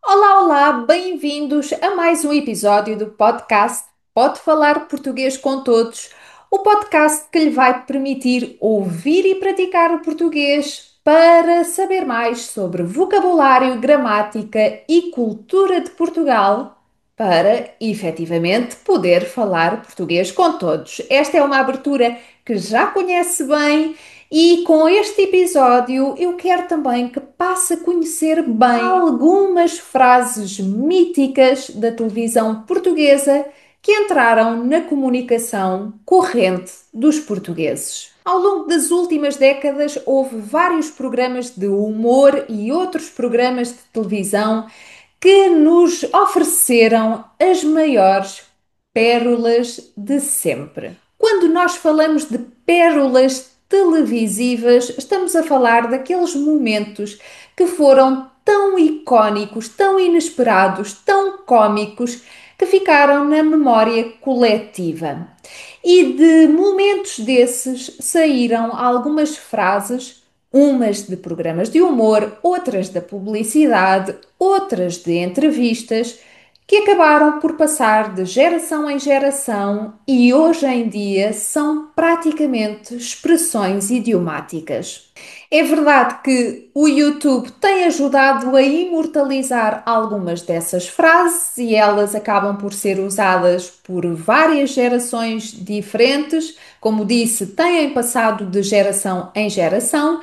Olá, olá, bem-vindos a mais um episódio do podcast Pode Falar Português com Todos, o podcast que lhe vai permitir ouvir e praticar o português para saber mais sobre vocabulário, gramática e cultura de Portugal, para efetivamente poder falar português com todos. Esta é uma abertura que já conhece bem. E com este episódio eu quero também que passe a conhecer bem algumas frases míticas da televisão portuguesa que entraram na comunicação corrente dos portugueses. Ao longo das últimas décadas, houve vários programas de humor e outros programas de televisão que nos ofereceram as maiores pérolas de sempre. Quando nós falamos de pérolas televisivas, estamos a falar daqueles momentos que foram tão icónicos, tão inesperados, tão cômicos, que ficaram na memória coletiva. E de momentos desses saíram algumas frases, umas de programas de humor, outras da publicidade, outras de entrevistas, que acabaram por passar de geração em geração e hoje em dia são praticamente expressões idiomáticas. É verdade que o YouTube tem ajudado a imortalizar algumas dessas frases e elas acabam por ser usadas por várias gerações diferentes. Como disse, têm passado de geração em geração.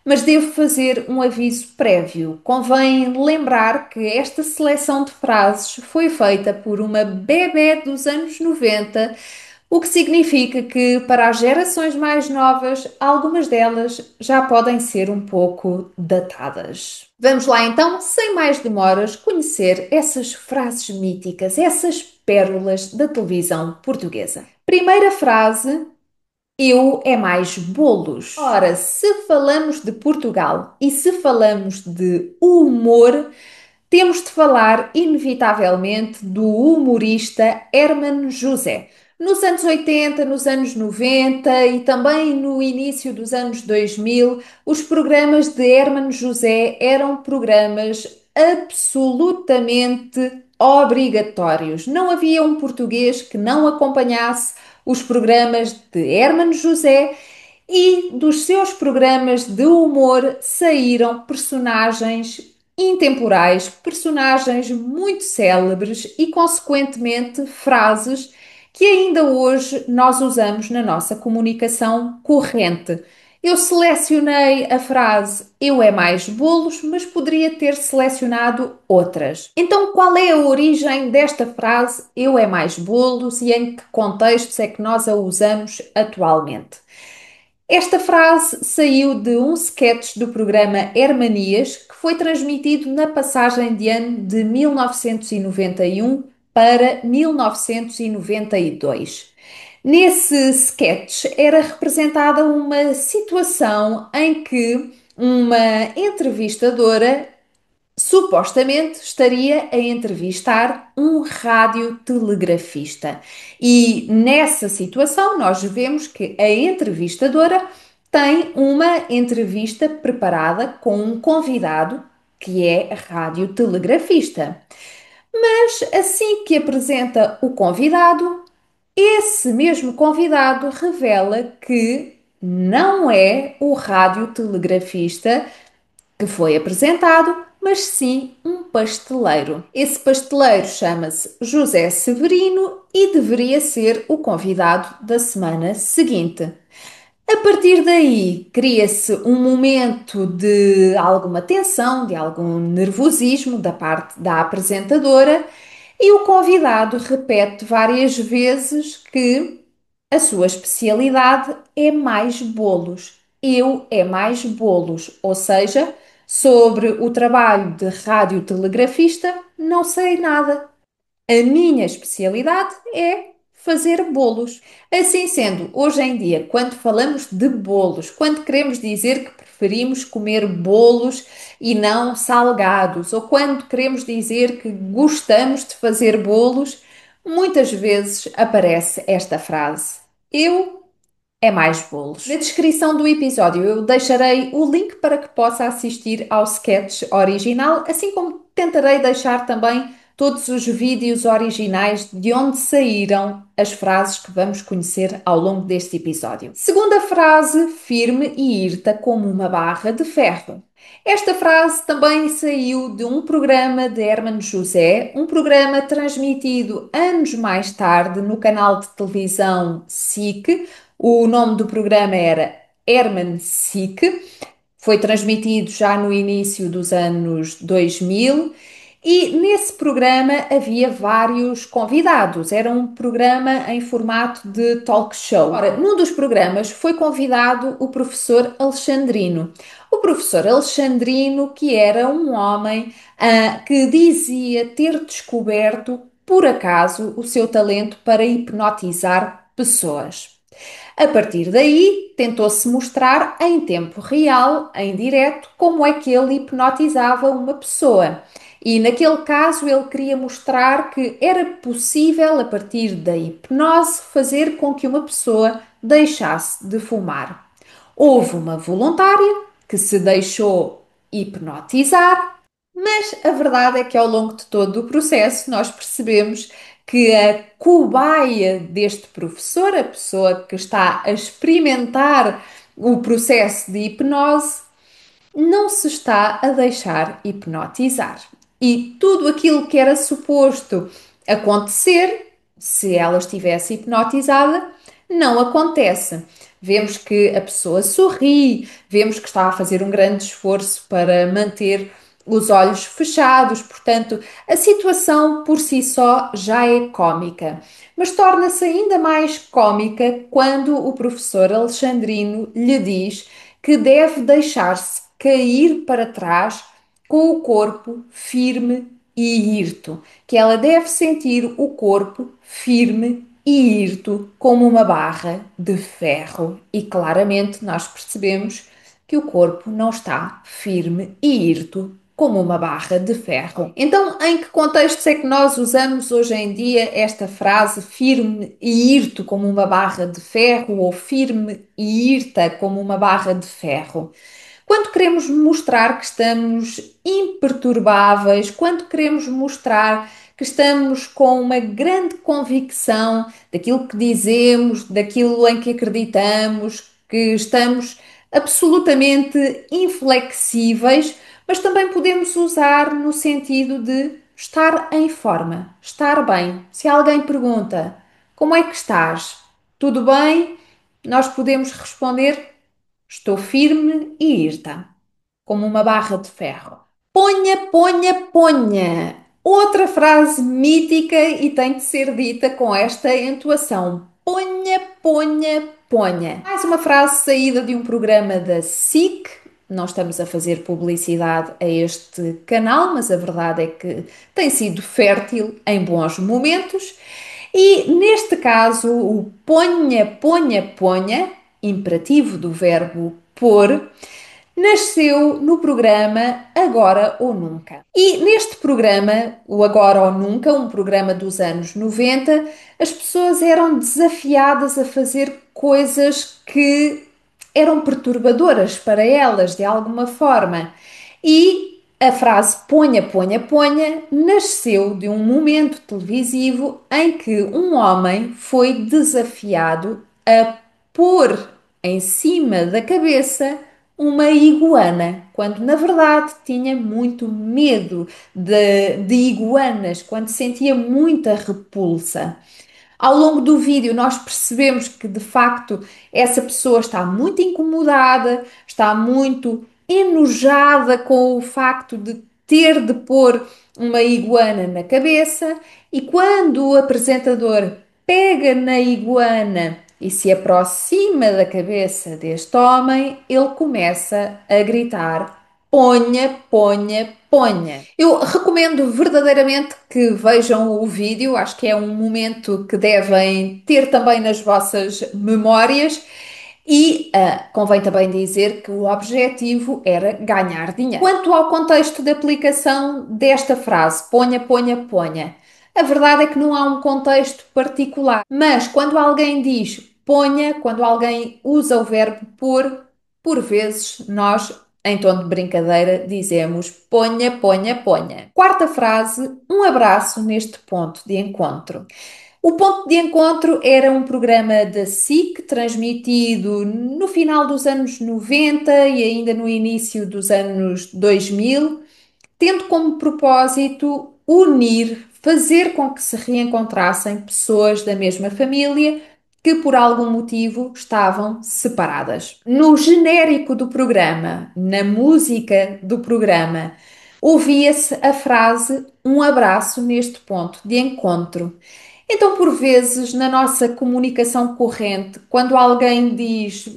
Mas devo fazer um aviso prévio. Convém lembrar que esta seleção de frases foi feita por uma bebé dos anos 90, o que significa que para as gerações mais novas, algumas delas já podem ser um pouco datadas. Vamos lá então, sem mais demoras, conhecer essas frases míticas, essas pérolas da televisão portuguesa. Primeira frase: eu é mais bolos. Ora, se falamos de Portugal e se falamos de humor, temos de falar, inevitavelmente, do humorista Hermano José. Nos anos 80, nos anos 90 e também no início dos anos 2000, os programas de Hermano José eram programas absolutamente obrigatórios. Não havia um português que não acompanhasse os programas de Hermano José e dos seus programas de humor saíram personagens intemporais, personagens muito célebres e, consequentemente, frases que ainda hoje nós usamos na nossa comunicação corrente. Eu selecionei a frase eu é mais bolos, mas poderia ter selecionado outras. Então, qual é a origem desta frase eu é mais bolos e em que contextos é que nós a usamos atualmente? Esta frase saiu de um sketch do programa Hermanias, que foi transmitido na passagem de ano de 1991 para 1992. Nesse sketch era representada uma situação em que uma entrevistadora supostamente estaria a entrevistar um radiotelegrafista. E nessa situação, nós vemos que a entrevistadora tem uma entrevista preparada com um convidado que é radiotelegrafista. Mas assim que apresenta o convidado, esse mesmo convidado revela que não é o radiotelegrafista que foi apresentado, mas sim um pasteleiro. Esse pasteleiro chama-se José Severino e deveria ser o convidado da semana seguinte. A partir daí, cria-se um momento de alguma tensão, de algum nervosismo da parte da apresentadora, e o convidado repete várias vezes que a sua especialidade é mais bolos. Eu é mais bolos, ou seja, sobre o trabalho de radiotelegrafista não sei nada. A minha especialidade é fazer bolos. Assim sendo, hoje em dia, quando falamos de bolos, quando queremos dizer que preferimos comer bolos e não salgados, ou quando queremos dizer que gostamos de fazer bolos, muitas vezes aparece esta frase: eu é mais bolos. Na descrição do episódio eu deixarei o link para que possa assistir ao sketch original, assim como tentarei deixar também todos os vídeos originais de onde saíram as frases que vamos conhecer ao longo deste episódio. Segunda frase, firme e irta como uma barra de ferro. Esta frase também saiu de um programa de Hermano José, um programa transmitido anos mais tarde no canal de televisão SIC. O nome do programa era Herman SIC. Foi transmitido já no início dos anos 2000 e nesse programa havia vários convidados. Era um programa em formato de talk show. Ora, num dos programas foi convidado o professor Alexandrino. O professor Alexandrino, que era um homem que dizia ter descoberto, por acaso, o seu talento para hipnotizar pessoas. A partir daí, tentou-se mostrar em tempo real, em direto, como é que ele hipnotizava uma pessoa. E naquele caso, ele queria mostrar que era possível, a partir da hipnose, fazer com que uma pessoa deixasse de fumar. Houve uma voluntária que se deixou hipnotizar, mas a verdade é que ao longo de todo o processo nós percebemos que a cobaia deste professor, a pessoa que está a experimentar o processo de hipnose, não se está a deixar hipnotizar. E tudo aquilo que era suposto acontecer, se ela estivesse hipnotizada, não acontece. Vemos que a pessoa sorri, vemos que está a fazer um grande esforço para manter os olhos fechados, portanto, a situação por si só já é cômica, mas torna-se ainda mais cômica quando o professor Alexandrino lhe diz que deve deixar-se cair para trás com o corpo firme e hirto, que ela deve sentir o corpo firme e hirto como uma barra de ferro. E claramente nós percebemos que o corpo não está firme e hirto como uma barra de ferro. Então, em que contextos é que nós usamos hoje em dia esta frase firme e hirto como uma barra de ferro ou firme e hirta como uma barra de ferro? Quando queremos mostrar que estamos imperturbáveis, quando queremos mostrar que estamos com uma grande convicção daquilo que dizemos, daquilo em que acreditamos, que estamos absolutamente inflexíveis, mas também podemos usar no sentido de estar em forma, estar bem. Se alguém pergunta como é que estás? Tudo bem? Nós podemos responder estou firme e irta, como uma barra de ferro. Ponha, ponha, ponha. Outra frase mítica e tem de ser dita com esta entoação. Ponha, ponha, ponha. Mais uma frase saída de um programa da SIC. Não estamos a fazer publicidade a este canal, mas a verdade é que tem sido fértil em bons momentos. E neste caso, o ponha, ponha, ponha, imperativo do verbo pôr, nasceu no programa Agora ou Nunca. E neste programa, o Agora ou Nunca, um programa dos anos 90, as pessoas eram desafiadas a fazer coisas que eram perturbadoras para elas, de alguma forma. E a frase ponha, ponha, ponha nasceu de um momento televisivo em que um homem foi desafiado a pôr em cima da cabeça uma iguana, quando na verdade tinha muito medo de iguanas, quando sentia muita repulsa. Ao longo do vídeo, nós percebemos que de facto essa pessoa está muito incomodada, está muito enojada com o facto de ter de pôr uma iguana na cabeça, e quando o apresentador pega na iguana e se aproxima da cabeça deste homem, ele começa a gritar: ponha, ponha, ponha. Eu recomendo verdadeiramente que vejam o vídeo, acho que é um momento que devem ter também nas vossas memórias. E convém também dizer que o objetivo era ganhar dinheiro. Quanto ao contexto de aplicação desta frase, ponha, ponha, ponha, a verdade é que não há um contexto particular. Mas quando alguém diz ponha, quando alguém usa o verbo pôr, por vezes nós Em tom de brincadeira, dizemos ponha, ponha, ponha. Quarta frase, um abraço neste ponto de encontro. O Ponto de Encontro era um programa da SIC transmitido no final dos anos 90 e ainda no início dos anos 2000, tendo como propósito unir, fazer com que se reencontrassem pessoas da mesma família que por algum motivo estavam separadas. No genérico do programa, na música do programa, ouvia-se a frase um abraço neste ponto de encontro. Então, por vezes, na nossa comunicação corrente, quando alguém diz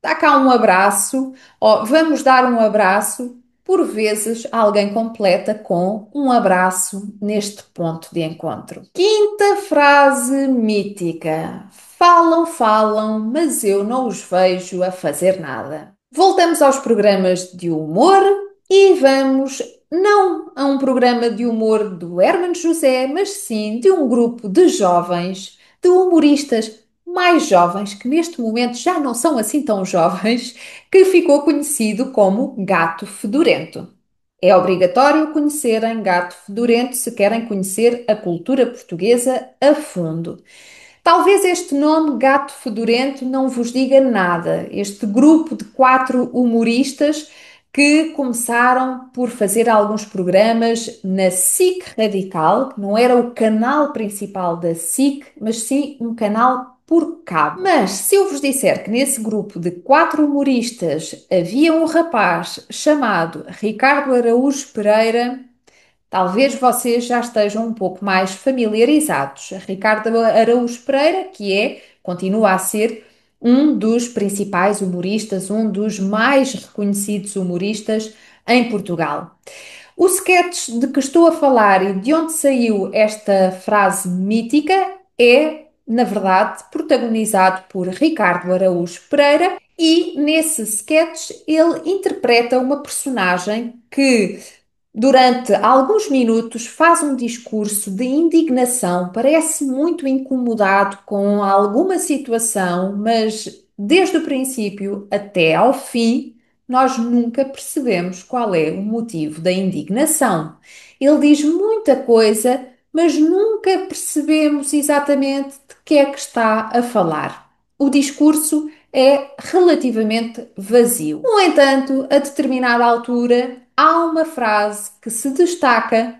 dá cá um abraço, ou vamos dar um abraço, por vezes alguém completa com um abraço neste ponto de encontro. Quinta frase mítica: falam, falam, mas eu não os vejo a fazer nada. Voltamos aos programas de humor e vamos não a um programa de humor do Hermano José, mas sim de um grupo de jovens, de humoristas mais jovens, que neste momento já não são assim tão jovens, que ficou conhecido como Gato Fedorento. É obrigatório conhecerem Gato Fedorento se querem conhecer a cultura portuguesa a fundo. Talvez este nome Gato Fedorento não vos diga nada. Este grupo de quatro humoristas que começaram por fazer alguns programas na SIC Radical, que não era o canal principal da SIC, mas sim um canal por cabo. Mas se eu vos disser que nesse grupo de quatro humoristas havia um rapaz chamado Ricardo Araújo Pereira, talvez vocês já estejam um pouco mais familiarizados. Ricardo Araújo Pereira, continua a ser um dos principais humoristas, um dos mais reconhecidos humoristas em Portugal. O sketch de que estou a falar e de onde saiu esta frase mítica é, na verdade, protagonizado por Ricardo Araújo Pereira e nesse sketch ele interpreta uma personagem que durante alguns minutos faz um discurso de indignação, parece muito incomodado com alguma situação, mas desde o princípio até ao fim, nós nunca percebemos qual é o motivo da indignação. Ele diz muita coisa, mas nunca percebemos exatamente de que é que está a falar. O discurso é relativamente vazio. No entanto, a determinada altura, há uma frase que se destaca,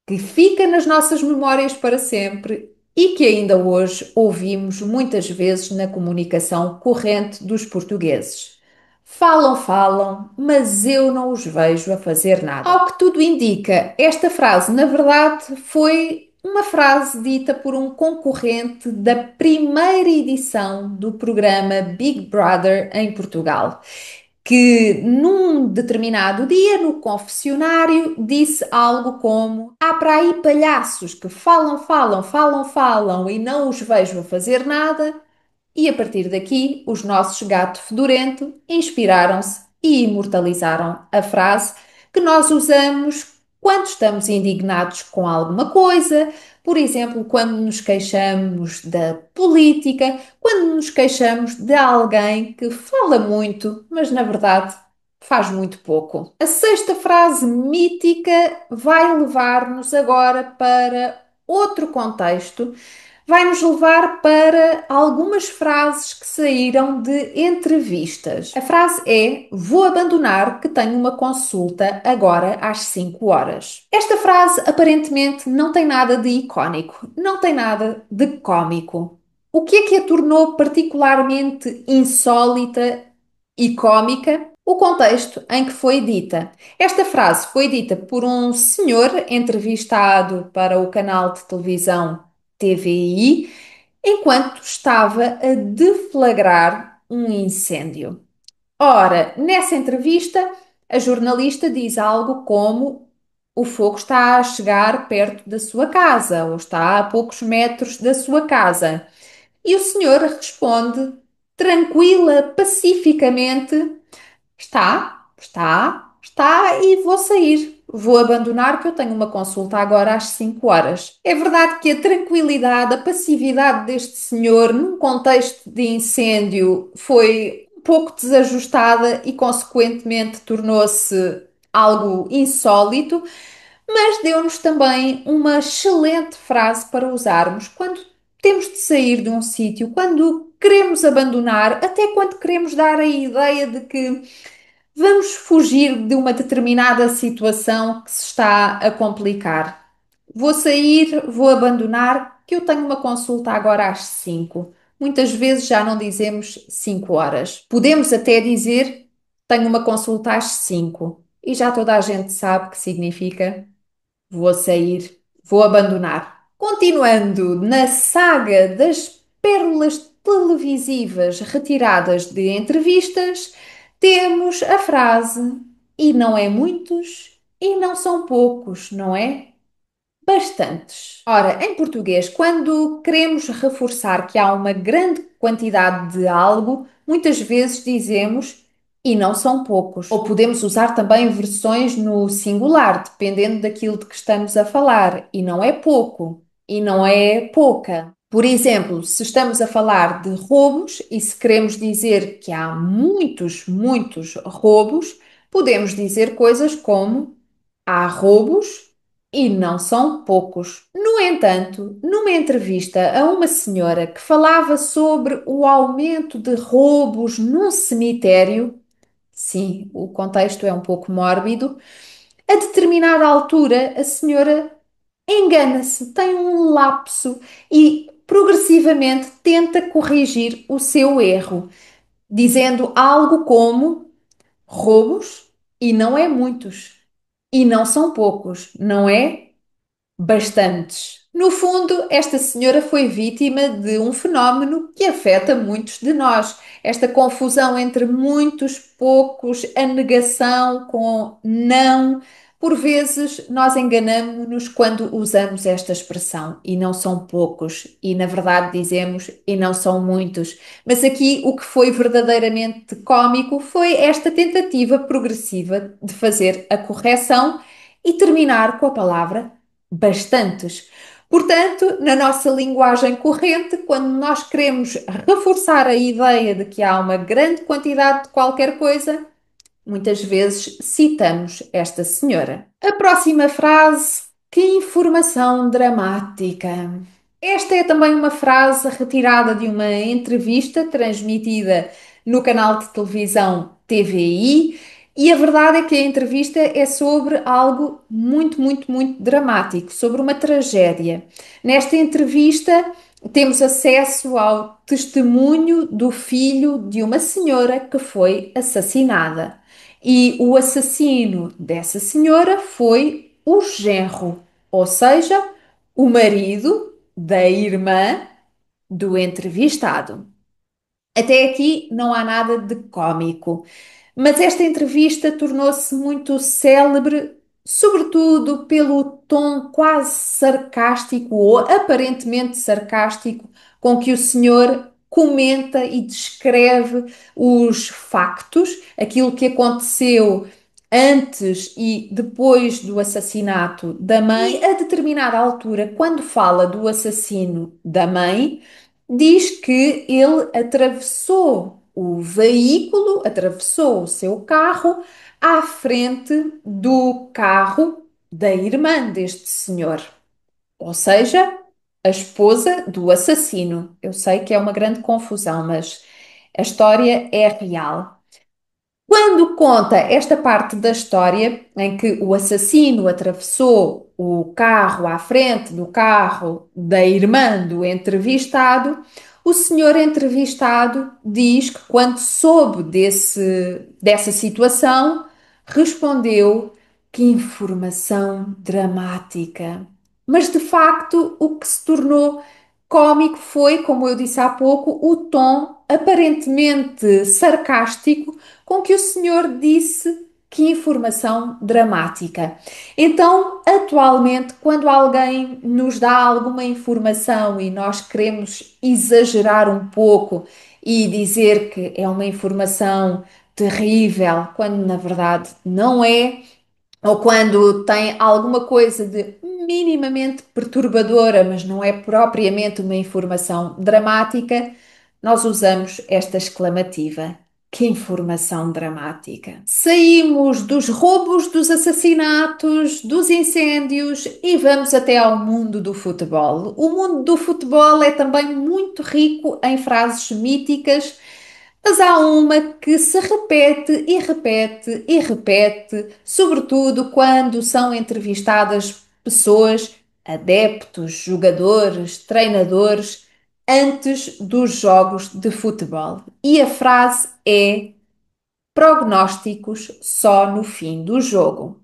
que fica nas nossas memórias para sempre e que ainda hoje ouvimos muitas vezes na comunicação corrente dos portugueses. Falam, falam, mas eu não os vejo a fazer nada. Ao que tudo indica, esta frase, na verdade, foi uma frase dita por um concorrente da primeira edição do programa Big Brother em Portugal, que num determinado dia, no confessionário, disse algo como: há para aí palhaços que falam, falam, falam, falam e não os vejo a fazer nada. E a partir daqui, os nossos gato fedorento inspiraram-se e imortalizaram a frase que nós usamos quando estamos indignados com alguma coisa, por exemplo, quando nos queixamos da política, quando nos queixamos de alguém que fala muito, mas na verdade faz muito pouco. A sexta frase mítica vai levar-nos agora para outro contexto, vai nos levar para algumas frases que saíram de entrevistas. A frase é: vou abandonar que tenho uma consulta agora às 5 horas. Esta frase aparentemente não tem nada de icónico, não tem nada de cómico. O que é que a tornou particularmente insólita e cómica? O contexto em que foi dita. Esta frase foi dita por um senhor entrevistado para o canal de televisão TVI, enquanto estava a deflagrar um incêndio. Ora, nessa entrevista, a jornalista diz algo como: o fogo está a chegar perto da sua casa, ou está a poucos metros da sua casa. E o senhor responde, tranquila, pacificamente: está, está, está e vou sair. Vou abandonar que eu tenho uma consulta agora às 5 horas. É verdade que a tranquilidade, a passividade deste senhor num contexto de incêndio foi um pouco desajustada e, consequentemente, tornou-se algo insólito, mas deu-nos também uma excelente frase para usarmos quando temos de sair de um sítio, quando queremos abandonar, até quando queremos dar a ideia de que vamos fugir de uma determinada situação que se está a complicar. Vou sair, vou abandonar, que eu tenho uma consulta agora às 5. Muitas vezes já não dizemos 5 horas. Podemos até dizer tenho uma consulta às 5. E já toda a gente sabe que significa vou sair, vou abandonar. Continuando na saga das pérolas televisivas retiradas de entrevistas, temos a frase: e não é muitos, e não são poucos, não é? Bastantes. Ora, em português, quando queremos reforçar que há uma grande quantidade de algo, muitas vezes dizemos e não são poucos. Ou podemos usar também versões no singular, dependendo daquilo de que estamos a falar. E não é pouco, e não é pouca. Por exemplo, se estamos a falar de roubos e se queremos dizer que há muitos, muitos roubos, podemos dizer coisas como há roubos e não são poucos. No entanto, numa entrevista a uma senhora que falava sobre o aumento de roubos num cemitério, sim, o contexto é um pouco mórbido, a determinada altura a senhora engana-se, tem um lapso e progressivamente tenta corrigir o seu erro, dizendo algo como roubos e não é muitos. E não são poucos, não é? Bastantes. No fundo, esta senhora foi vítima de um fenómeno que afeta muitos de nós. Esta confusão entre muitos, poucos, a negação com não. Por vezes, nós enganamos-nos quando usamos esta expressão e não são poucos, e na verdade dizemos e não são muitos. Mas aqui o que foi verdadeiramente cómico foi esta tentativa progressiva de fazer a correção e terminar com a palavra bastantes. Portanto, na nossa linguagem corrente, quando nós queremos reforçar a ideia de que há uma grande quantidade de qualquer coisa, muitas vezes citamos esta senhora. A próxima frase: que informação dramática! Esta é também uma frase retirada de uma entrevista transmitida no canal de televisão TVI, e a verdade é que a entrevista é sobre algo muito, muito, muito dramático, sobre uma tragédia. Nesta entrevista, temos acesso ao testemunho do filho de uma senhora que foi assassinada. E o assassino dessa senhora foi o genro, ou seja, o marido da irmã do entrevistado. Até aqui não há nada de cómico, mas esta entrevista tornou-se muito célebre, sobretudo pelo tom quase sarcástico ou aparentemente sarcástico com que o senhor comenta e descreve os factos, aquilo que aconteceu antes e depois do assassinato da mãe. E a determinada altura, quando fala do assassino da mãe, diz que ele atravessou o veículo, atravessou o seu carro à frente do carro da irmã deste senhor, ou seja, a esposa do assassino. Eu sei que é uma grande confusão, mas a história é real. Quando conta esta parte da história em que o assassino atravessou o carro à frente do carro da irmã do entrevistado, o senhor entrevistado diz que quando soube dessa situação, respondeu: que informação dramática. Mas de facto, o que se tornou cómico foi, como eu disse há pouco, o tom aparentemente sarcástico com que o senhor disse que informação dramática. Então, atualmente, quando alguém nos dá alguma informação e nós queremos exagerar um pouco e dizer que é uma informação terrível, quando na verdade não é, ou quando tem alguma coisa de minimamente perturbadora, mas não é propriamente uma informação dramática, nós usamos esta exclamativa. Que informação dramática! Saímos dos roubos, dos assassinatos, dos incêndios e vamos até ao mundo do futebol. O mundo do futebol é também muito rico em frases míticas, mas há uma que se repete e repete e repete, sobretudo quando são entrevistadas pessoas, adeptos, jogadores, treinadores antes dos jogos de futebol. E a frase é prognósticos só no fim do jogo.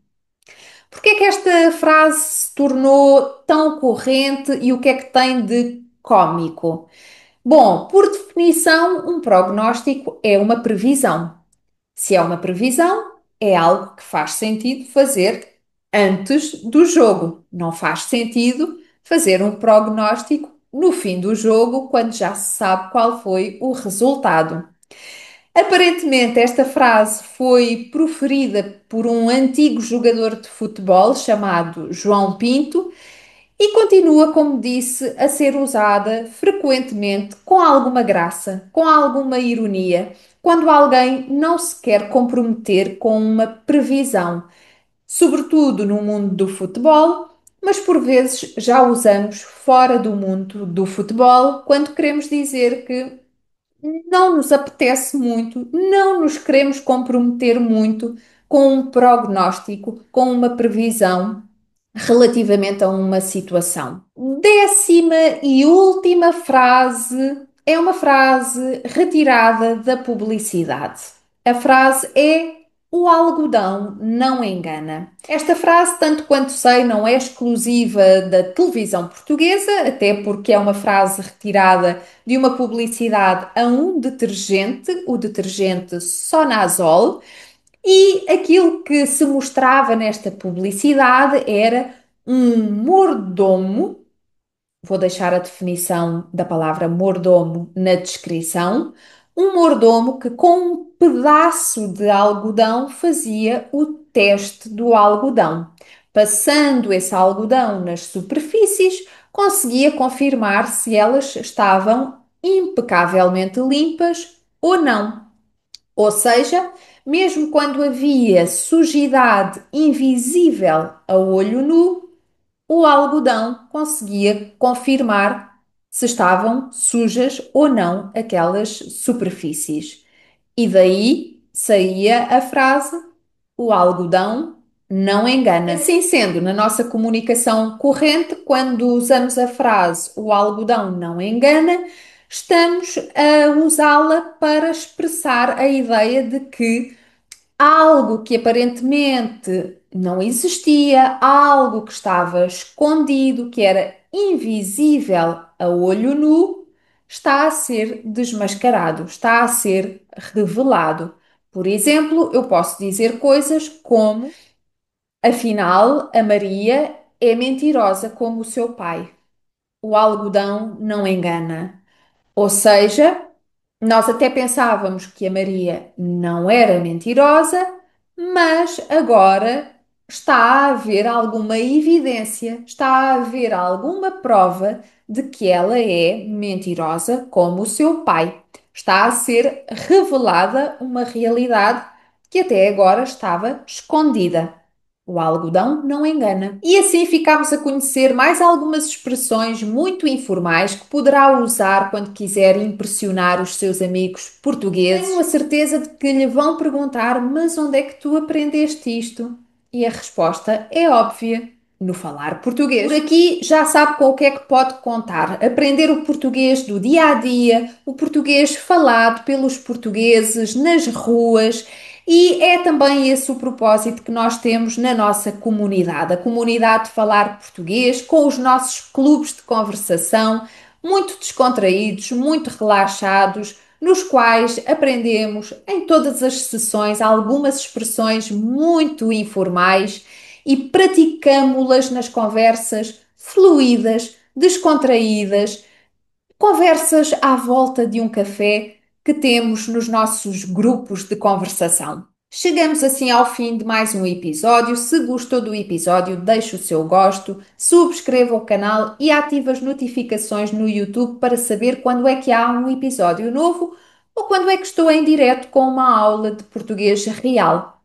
Por que é que esta frase se tornou tão corrente e o que é que tem de cómico? Bom, por definição, um prognóstico é uma previsão. Se é uma previsão, é algo que faz sentido fazer antes do jogo. Não faz sentido fazer um prognóstico no fim do jogo, quando já se sabe qual foi o resultado. Aparentemente, esta frase foi proferida por um antigo jogador de futebol chamado João Pinto e continua, como disse, a ser usada frequentemente com alguma graça, com alguma ironia, quando alguém não se quer comprometer com uma previsão, sobretudo no mundo do futebol, mas por vezes já usamos fora do mundo do futebol, quando queremos dizer que não nos apetece muito, não nos queremos comprometer muito com um prognóstico, com uma previsão relativamente a uma situação. Décima e última frase é uma frase retirada da publicidade. A frase é: o algodão não engana. Esta frase, tanto quanto sei, não é exclusiva da televisão portuguesa, até porque é uma frase retirada de uma publicidade a um detergente, o detergente Sonazol, e aquilo que se mostrava nesta publicidade era um mordomo. Vou deixar a definição da palavra mordomo na descrição. Um mordomo que, com um pedaço de algodão, fazia o teste do algodão. Passando esse algodão nas superfícies, conseguia confirmar se elas estavam impecavelmente limpas ou não. Ou seja, mesmo quando havia sujidade invisível a olho nu, o algodão conseguia confirmar se estavam sujas ou não aquelas superfícies. E daí saía a frase: o algodão não engana. Assim sendo, na nossa comunicação corrente, quando usamos a frase o algodão não engana, estamos a usá-la para expressar a ideia de que algo que aparentemente não existia, algo que estava escondido, que era invisível a olho nu, está a ser desmascarado, está a ser revelado. Por exemplo, eu posso dizer coisas como: afinal, a Maria é mentirosa como o seu pai. O algodão não engana. Ou seja, nós até pensávamos que a Maria não era mentirosa, mas agora está a haver alguma evidência, está a haver alguma prova de que ela é mentirosa como o seu pai. Está a ser revelada uma realidade que até agora estava escondida. O algodão não engana. E assim ficamos a conhecer mais algumas expressões muito informais que poderá usar quando quiser impressionar os seus amigos portugueses. Tenho a certeza de que lhe vão perguntar: mas onde é que tu aprendeste isto? E a resposta é óbvia: no falar português. Por aqui já sabe com o que é que pode contar. Aprender o português do dia a dia, o português falado pelos portugueses nas ruas. E é também esse o propósito que nós temos na nossa comunidade, a comunidade de falar português, com os nossos clubes de conversação, muito descontraídos, muito relaxados, nos quais aprendemos em todas as sessões algumas expressões muito informais e praticamo-las nas conversas fluídas, descontraídas, conversas à volta de um café que temos nos nossos grupos de conversação. Chegamos assim ao fim de mais um episódio. Se gostou do episódio, deixe o seu gosto, subscreva o canal e ative as notificações no YouTube para saber quando é que há um episódio novo ou quando é que estou em direto com uma aula de português real.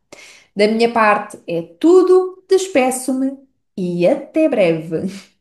Da minha parte é tudo, despeço-me e até breve.